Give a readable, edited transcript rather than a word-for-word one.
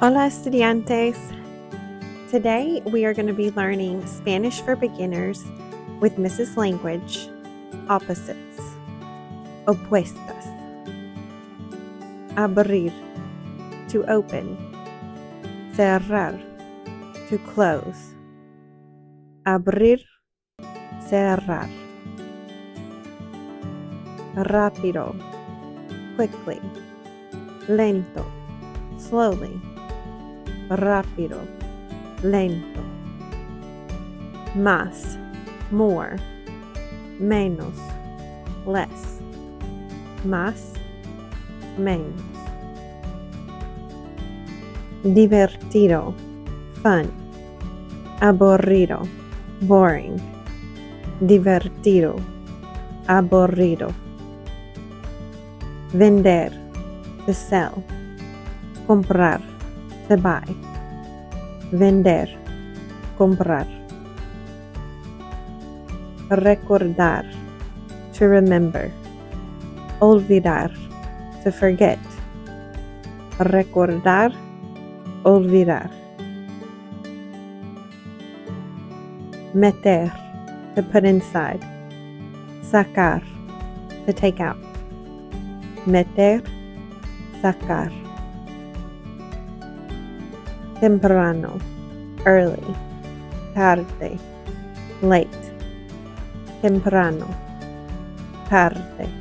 Hola, estudiantes. Today we are going to be learning Spanish for beginners with Mrs. Language, opposites, opuestas. Abrir, to open. Cerrar, to close. Abrir, cerrar. Rápido, quickly. Lento, slowly. Rápido, lento. Más, more. Menos, less. Más, menos. Divertido, fun. Aburrido, boring. Divertido, aburrido. Vender, to sell. Comprar, to buy. Vender, comprar. Recordar, to remember. Olvidar, to forget. Recordar, olvidar. Meter, to put inside. Sacar, to take out. Meter, sacar. Temprano, early. Tarde, late. Temprano, tarde.